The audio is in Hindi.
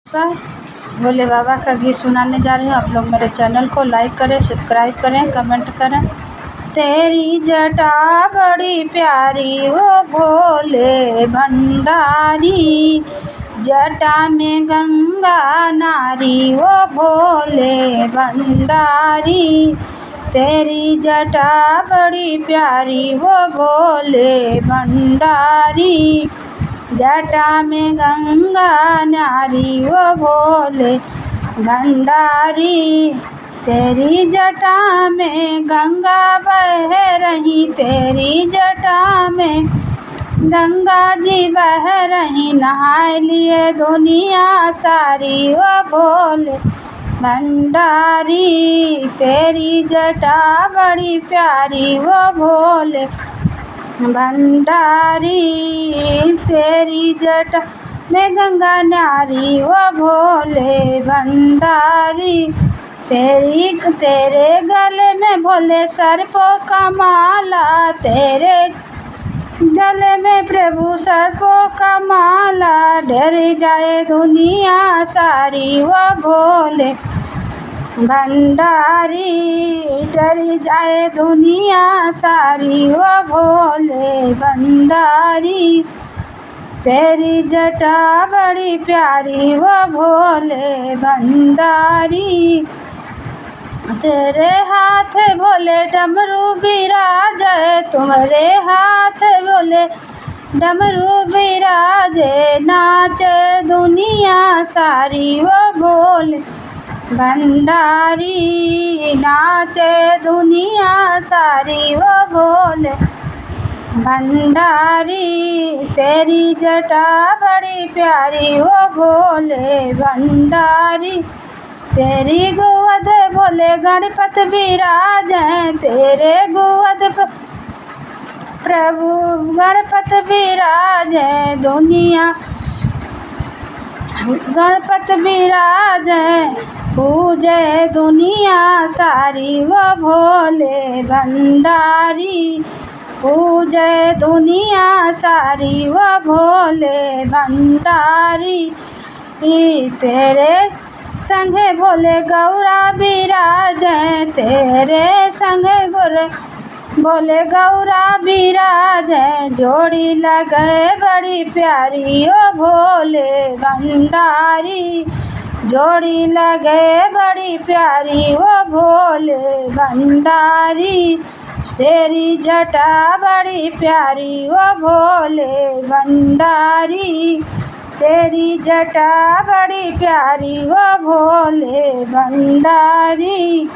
सर भोले बाबा का गीत सुनाने जा रही हूँ। आप लोग मेरे चैनल को लाइक करें, सब्सक्राइब करें, कमेंट करें। तेरी जटा बड़ी प्यारी वो भोले भंडारी, जटा में गंगा नारी वो भोले भंडारी। तेरी जटा बड़ी प्यारी वो भोले भंडारी, जटा में गंगा नारी वो भोले भंडारी। तेरी जटा में गंगा बह रही, तेरी जटा में गंगा जी बह रही, नहाए लिए दुनिया सारी वो भोले भंडारी। तेरी जटा बड़ी प्यारी वो भोले भंडारी, तेरी जटा में गंगा नारी वो भोले भंडारी। तेरे गले में भोले सर्पों का माला, तेरे गले में प्रभु सर्पों का माला, डर जाए दुनिया सारी वो भोले भंडारी, डर जाए दुनिया सारी वो भोले भंडारी। तेरी जटा बड़ी प्यारी वो भोले भंडारी। तेरे हाथ भोले डमरू बिराजे, तुम्हारे हाथ भोले डमरू बिराजे, नाचे दुनिया सारी वो भोले भंडारी, नाचे दुनिया सारी वो भोले भंडारी। तेरी जटा बड़ी प्यारी वो भोले भंडारी। तेरी गोद भोले गणपत विराजे, तेरे गोद प्रभु गणपत विराजे, दुनिया गणपत विराजे, पूजे दुनिया सारी वो भोले भंडारी, पूजे दुनिया सारी वो भोले भंडारी। तेरे संगे भोले गौरा विराजे, तेरे संगे भोले गौरा विराजे, जोड़ी लगे बड़ी प्यारी ओ भोले भंडारी, जोड़ी लगे बड़ी प्यारी वो भोले भंडारी। तेरी जटा बड़ी प्यारी वो भोले भंडारी, तेरी जटा बड़ी प्यारी वो भोले भंडारी।